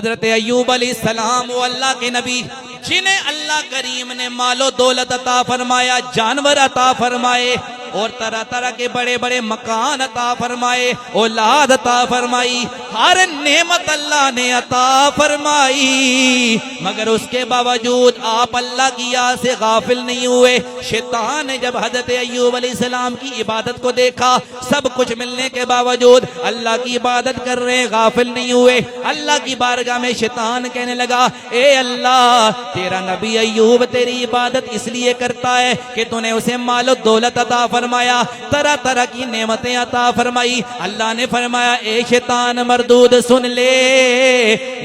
हजरत अय्यूब अलैहिस्सलाम वो अल्लाह के नबी जिन्हें अल्लाह करीम ने मालो दौलत अता फरमाया, जानवर अता फरमाए और तरह तरह के बड़े बड़े मकान अता फरमाए, औलाद अता फरमाई, हर नेमत अल्लाह ने अता फरमाई। मगर उसके बावजूद आप अल्लाह की याद से गाफिल नहीं हुए। शैतान ने जब हजरत अय्यूब अलैहिस्सलाम की इबादत को देखा, सब कुछ मिलने के बावजूद अल्लाह की इबादत कर रहे, गाफिल नहीं हुए। अल्लाह की बारगाह में शैतान कहने लगा, ए अल्लाह, तेरा नबी अय्यूब तेरी इबादत इसलिए करता है कि तूने उसे मालो दौलत अता फरमाया, तरह तरह की नेमतें अता फरमाई। अल्लाह ने फरमाया, ए शैतान मरदूद, सुन ले,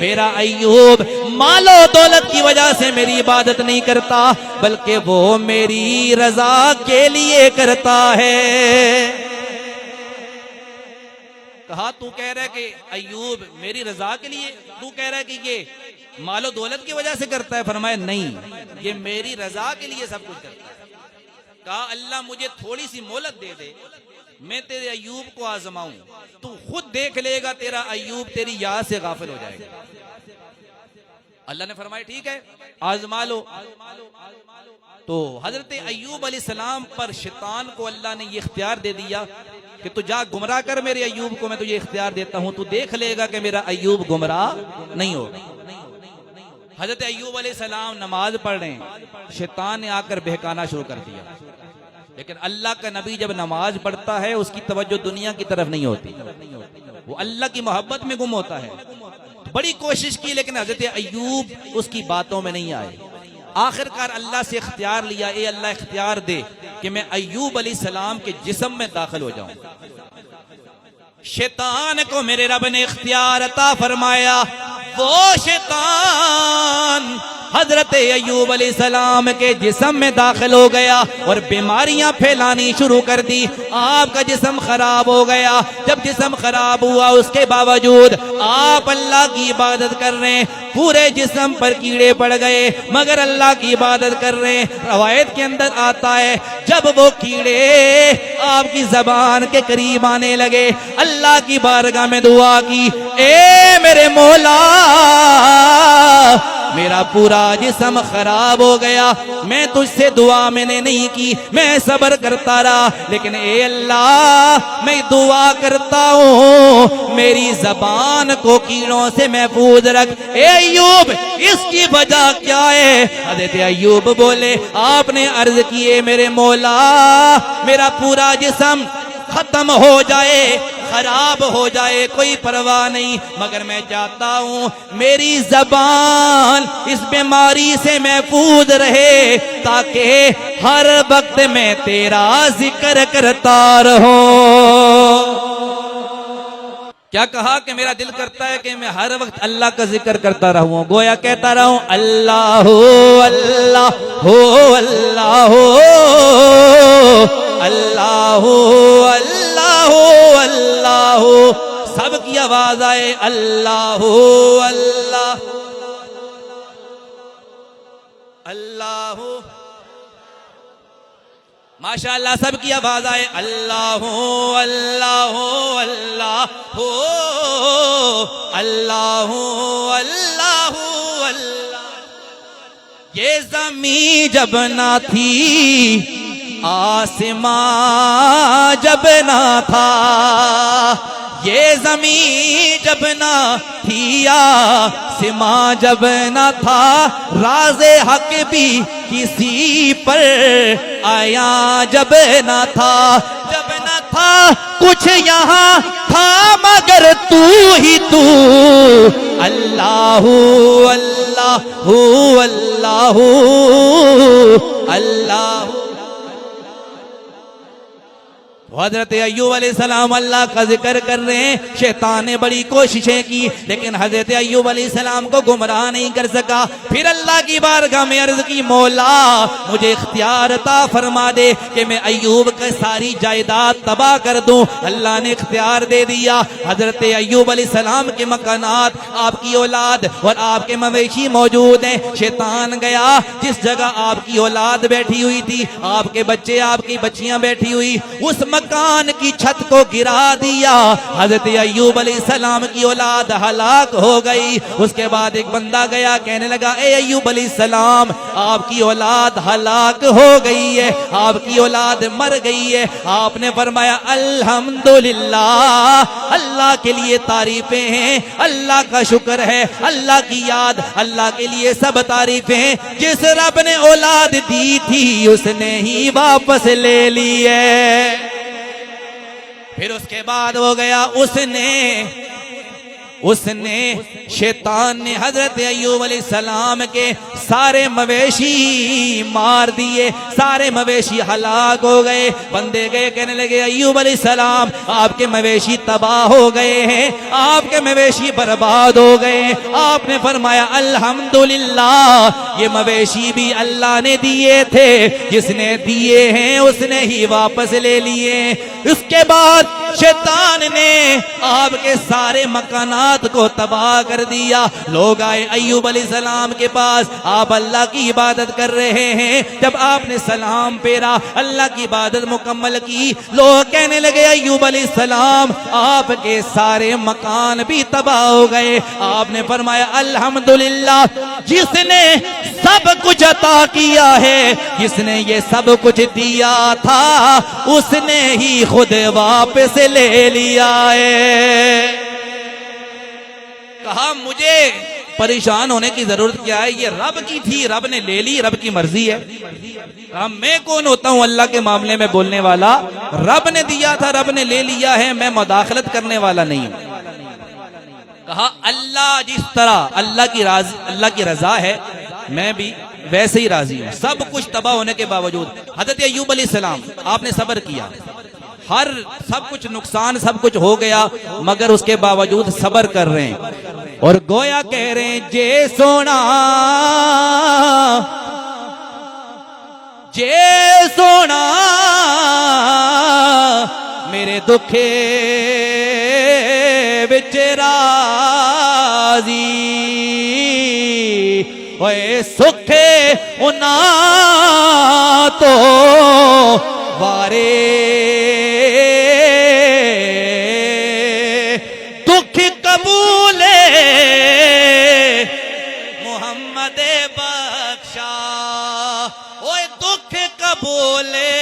मेरा अय्यूब मालो दौलत की वजह से मेरी इबादत नहीं करता, बल्कि वो मेरी रजा के लिए करता है। कहा, तू कह रहा है कि अय्यूब मेरी रजा के लिए, तू कह रहा है कि ये मालो दौलत की वजह से करता है? फरमाया, नहीं, ये मेरी रजा के लिए सब कुछ करता है। कहा, अल्लाह मुझे थोड़ी सी मोहलत दे दे, मैं तेरे अय्यूब को आजमाऊं, तू खुद देख लेगा तेरा अय्यूब तेरी याद से गाफिल हो जाएगा। अल्लाह ने फरमाया, ठीक है, आजमा लो। तो हजरत अय्यूब अलैहिस्सलाम पर शैतान को अल्लाह ने ये इख्तियार दे दिया कि तू जा गुमराह कर मेरे अय्यूब को, मैं तुझे इख्तियार देता हूं, तू देख लेगा कि मेरा अय्यूब गुमराह नहीं होगा। हजरत अय्यूब अलैहिस्सलाम नमाज पढ़ रहे हैं, शैतान ने आकर बहकाना शुरू कर दिया। लेकिन अल्लाह का नबी जब नमाज पढ़ता है उसकी तवज्जो दुनिया की तरफ नहीं होती, वो अल्लाह की मोहब्बत में गुम होता है। बड़ी कोशिश की लेकिन हजरत अय्यूब उसकी बातों में नहीं आए। आखिरकार अल्लाह से इख्तियार लिया, ए अल्लाह इख्तियार दे कि मैं अय्यूब अलैहिस्सलाम के जिस्म में दाखिल हो जाऊं। शैतान को मेरे रब ने इख्तियार अता फरमाया। वो शैतान हजरत अय्यूब अलैहिस्सलाम के जिस्म में दाखिल हो गया और बीमारियां फैलानी शुरू कर दी। आपका जिस्म खराब हो गया। जब जिस्म खराब हुआ उसके बावजूद आप अल्लाह की इबादत कर रहे हैं, पूरे जिस्म पर कीड़े पड़ गए मगर अल्लाह की इबादत कर रहे हैं। रवायत के अंदर आता है, जब वो कीड़े आपकी जबान के करीब आने लगे, अल्लाह की बारगाह में दुआ की, ए मेरे मौला, मेरा पूरा जिस्म खराब हो गया, मैं तुझसे दुआ मैंने नहीं की, मैं सब्र करता रहा, लेकिन ए अल्लाह, मैं दुआ करता हूँ मेरी जबान को कीड़ों से महफूज रख। ए अय्यूब, इसकी वजह क्या है? हज़रत अय्यूब बोले, आपने अर्ज किए, मेरे मौला, मेरा पूरा जिस्म खत्म हो जाए, खराब हो जाए, कोई परवाह नहीं, मगर मैं चाहता हूं मेरी जबान इस बीमारी से महफूज रहे ताकि हर वक्त मैं तेरा जिक्र करता रहूं। क्या कहा कि मेरा दिल करता है कि मैं हर वक्त अल्लाह का जिक्र करता रहूं, गोया कहता रहूं, अल्लाह हो अल्लाह हो अल्लाह हो अल्लाह हो अल्लाह हो अल्लाह हो। सबकी आवाज आए, अल्लाह हो अल्लाह अल्लाह हो। माशाअल्लाह, सबकी आवाज आए, अल्लाह हो अल्लाह हो अल्लाह हो अल्लाह हो अल्लाह हो अल्लाह। ये ज़मीं जब ना थी, आसमां जब ना था, ये ज़मीं जब ना थी, आसमां जब ना था, राज़े हक भी किसी पर आया जब ना था, जब ना था कुछ यहाँ था मगर तू ही तू, अल्लाह अल्लाह अल्लाह अल्लाह। हजरत अय्यूब अलैहिस्सलाम अल्लाह का जिक्र कर रहे हैं। शैतान ने बड़ी कोशिशें की लेकिन हजरत अय्यूब अलैहिस्सलाम को गुमराह नहीं कर सका। फिर अल्लाह की बारगाह में अर्ज की, मौला, मुझे इख्तियार अता फरमा दे कि मैं अय्यूब की सारी जायदाद तबाह कर दूं। अल्लाह ने इख्तियार दे दिया। हजरत अय्यूब अलैहिस्सलाम के मकानात, आपकी औलाद और आपके मवेशी मौजूद हैं। शैतान गया जिस जगह आपकी औलाद बैठी हुई थी, आपके बच्चे, आपकी बच्चियां बैठी हुई, उस मकान की छत को गिरा दिया। हजरत अय्यूब अलैहिस्सलाम की औलाद हलाक हो गई। उसके बाद एक बंदा गया, कहने लगा, ए अय्यूब अलैहिस्सलाम, आपकी औलाद हलाक हो गई है, आपकी औलाद मर गई है। आपने फरमाया, अल्हम्दुलिल्लाह, अल्लाह के लिए तारीफें हैं, अल्लाह का शुक्र है, अल्लाह की याद, अल्लाह के लिए सब तारीफें। जिस रब ने औलाद दी थी उसने ही वापस ले ली है। फिर उसके बाद हो गया, उसने शैतान ने हजरत अय्यूब अलैहिस्सलाम के सारे मवेशी मार दिए, सारे मवेशी हलाक हो गए। बंदे गए, कहने लगे, अय्यूब अलैहिस्सलाम, आपके मवेशी तबाह हो गए हैं, आपके मवेशी बर्बाद हो गए। आपने फरमाया, अल्हम्दुलिल्लाह, ये मवेशी भी अल्लाह ने दिए थे, जिसने दिए हैं उसने ही वापस ले लिए। उसके बाद शैतान ने आपके सारे मकानात को तबाह कर दिया। लोग आए अय्यूब अलैहिस्सलाम के पास, आप अल्लाह की इबादत कर रहे हैं। जब आपने सलाम फेरा, अल्लाह की इबादत मुकम्मल की, लोग कहने लगे, अय्यूब अलैहिस्सलाम, आपके सारे मकान भी तबाह हो गए। आपने फरमाया, अल्हम्दुलिल्लाह, जिसने सब कुछ अता किया है, जिसने ये सब कुछ दिया था, उसने ही खुद वापस ले लिया है। कहा, मुझे परेशान होने की जरूरत क्या है, ये रब की थी, रब ने ले ली, रब की मर्जी है। कहा, मैं कौन होता हूं अल्लाह के मामले में बोलने वाला, रब ने दिया था, रब ने ले लिया है, मैं मुदाखलत करने वाला नहीं हूं। कहा, अल्लाह जिस तरह अल्लाह की रजा है, मैं भी वैसे ही राजी हूं। सब कुछ तबाह होने के बावजूद हजरत अय्यूब अलैहिस्सलाम, आपने सब्र किया, सब कुछ नुकसान, सब कुछ हो गया, मगर उसके बावजूद सब्र कर रहे हैं। और गोया कह रहे हैं, जे सोना मेरे दुखे विच राजी, ओए सुखे उना तो वारे, दुख कबूले मोहम्मद बख्शा, ओए दुख कबूले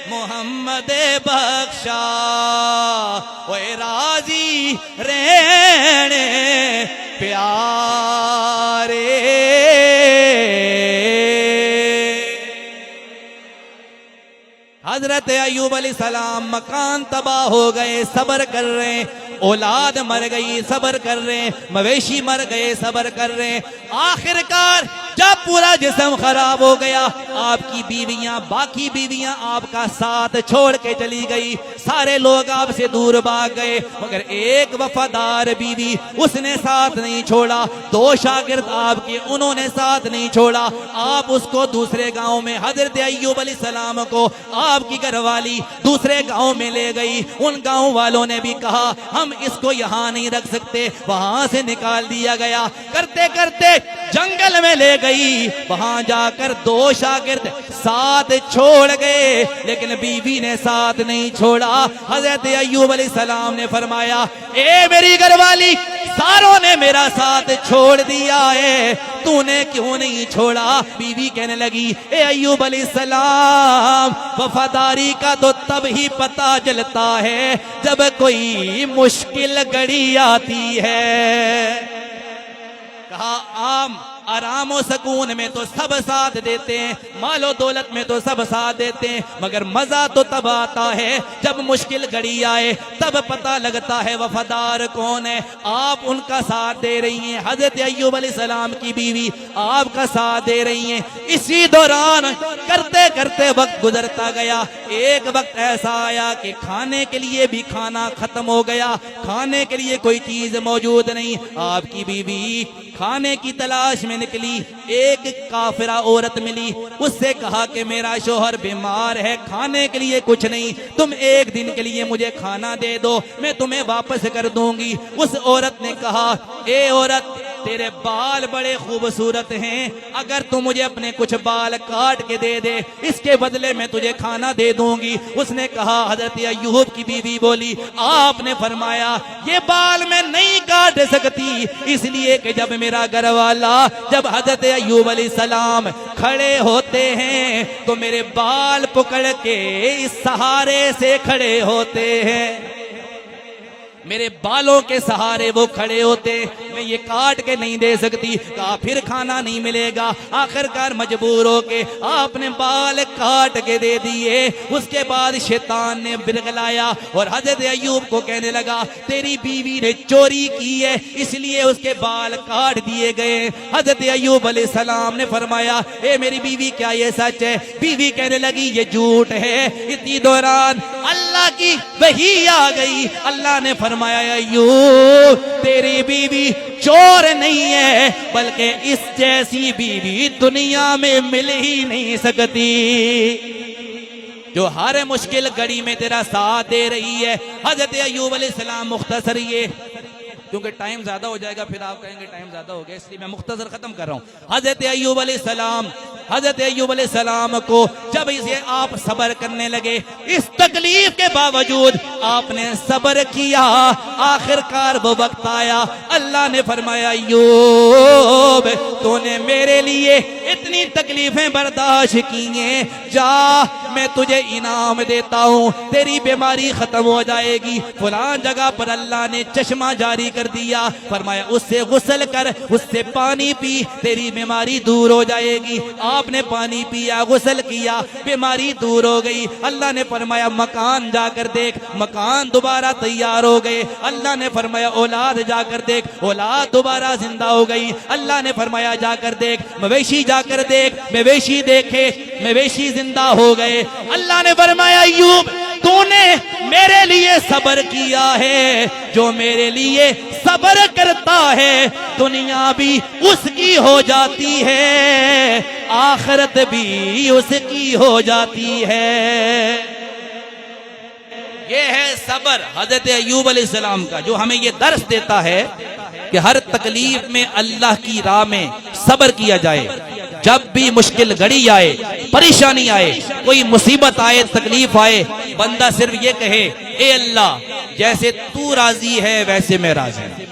मोहम्मद बख्शा, ओए राजी रहने प्यारे। हजरत अय्यूब अलैहिस्सलाम, मकान तबाह हो गए, सब्र कर रहे हैं, औलाद मर गई, सब्र कर रहे हैं, मवेशी मर गए, सब्र कर रहे हैं। आखिरकार जब पूरा जिस्म खराब हो गया, आपकी बीवियां, बाकी बीवियां आपका साथ छोड़ के चली गई, सारे लोग आपसे दूर भाग गए, मगर एक वफादार बीवी, उसने साथ नहीं छोड़ा। 2 शागिर्द आपके, उन्होंने साथ नहीं छोड़ा। आप उसको दूसरे गांव में, हजरत अय्यूब अलैहिस्सलाम को आपकी घरवाली दूसरे गांव में ले गई। उन गांव वालों ने भी कहा, हम इसको यहाँ नहीं रख सकते, वहां से निकाल दिया गया। करते करते जंगल में ले गई, वहां जाकर 2 शागिर्द साथ छोड़ गए, लेकिन बीवी ने साथ नहीं छोड़ा। हजरत अय्यूब अलैहिस्सलाम ने फरमाया, ए मेरी घरवाली, सारों ने मेरा साथ छोड़ दिया है, तूने क्यों नहीं छोड़ा? बीवी कहने लगी, ए अय्यूब अलैहिस्सलाम, वफादारी का तो तब ही पता चलता है जब कोई मुश्किल घड़ी आती है। कहा, आराम और सुकून में तो सब साथ देते हैं, मालो दौलत में तो सब साथ देते हैं, मगर मजा तो तब आता है जब मुश्किल घड़ी आए, तब पता लगता है वफादार कौन है। आप उनका साथ दे रही हैं, हजरत अय्यूब अलैहिस्सलाम की बीवी आपका साथ दे रही हैं। इसी दौरान करते करते वक्त गुजरता गया। एक वक्त ऐसा आया कि खाने के लिए भी खाना खत्म हो गया, खाने के लिए कोई चीज मौजूद नहीं। आपकी बीवी खाने की तलाश में निकली, एक काफिरा औरत मिली, उससे कहा कि मेरा शोहर बीमार है, खाने के लिए कुछ नहीं, तुम 1 दिन के लिए मुझे खाना दे दो, मैं तुम्हें वापस कर दूंगी। उस औरत ने कहा, ए औरत, तेरे बाल बड़े खूबसूरत हैं, अगर तू मुझे अपने कुछ बाल काट के दे दे, इसके बदले में तुझे खाना दे दूंगी। उसने कहा, हजरत अय्यूब की बीवी बोली, आपने फरमाया ये बाल मैं नहीं काट सकती, इसलिए कि जब मेरा घर वाला, जब हजरत अय्यूब अलैहिस्सलाम खड़े होते हैं तो मेरे बाल पकड़ के इस सहारे से खड़े होते हैं, मेरे बालों के सहारे वो खड़े होते, मैं ये काट के नहीं दे सकती। कहा फिर खाना नहीं मिलेगा। आखिरकार मजबूर होके आपने बाल काट के दे दिए। उसके बाद शैतान ने बिरगलाया और हजरत अय्यूब को कहने लगा, तेरी बीवी ने चोरी की है इसलिए उसके बाल काट दिए गए। हजरत अय्यूब अलैहिस्सलाम ने फरमाया, ए मेरी बीवी क्या ये सच है? बीवी कहने लगी, ये झूठ है। इतनी दौरान अल्लाह की वही आ गई। अल्लाह ने फरमाया, अय्यूब तेरी बीवी चोर नहीं है, बल्कि इस जैसी बीवी दुनिया में मिल ही नहीं सकती, जो हर मुश्किल घड़ी में तेरा साथ दे रही है। हजरत अय्यूब अलैहिस्सलाम, मुख्तसर ये, क्योंकि टाइम ज्यादा हो जाएगा फिर आप कहेंगे टाइम ज्यादा हो गया, इसलिए मैं मुख्तसर खत्म कर रहा हूं। हजरत अय्यूब अलैहिस्सलाम को जब इसे आप सब्र करने लगे, इस तकलीफ के बावजूद आपने सब्र किया, आखिरकार वो वक्त आया, अल्लाह ने फरमाया, अय्यूब तूने मेरे लिए इतनी तकलीफें बर्दाश्त की हैं, जा मैं तुझे इनाम देता हूं, तेरी बीमारी खत्म हो जाएगी। फलां जगह पर अल्लाह ने चश्मा जारी कर दिया, फरमाया उससे गुस्ल कर, उससे पानी पी, तेरी बीमारी दूर हो जाएगी। आपने पानी पिया, गुस्ल किया, बीमारी दूर हो गई। अल्लाह ने फरमाया मकान जाकर देख, मकान दोबारा तैयार हो गए। अल्लाह ने फरमाया औलाद जाकर देख, औलाद दोबारा जिंदा हो गई। अल्लाह ने फरमाया जाकर देख, मवेशी जाकर देख, मवेशी देखे, मवेशी जिंदा हो गए। अल्लाह ने फरमाया, अय्यूब तूने मेरे लिए सब्र किया है, जो मेरे लिए सब्र करता है दुनिया भी उसकी हो जाती है, आखिरत भी उसकी हो जाती है। ये है सब्र हजरत अय्यूब अलैहिस्सलाम का, जो हमें ये दर्स देता है कि हर तकलीफ में अल्लाह की राह में सब्र किया जाए। जब भी मुश्किल घड़ी आए, परेशानी आए, कोई मुसीबत आए, तकलीफ आए, बंदा सिर्फ ये कहे, ए अल्लाह जैसे तू राजी है वैसे मैं राजी हूं।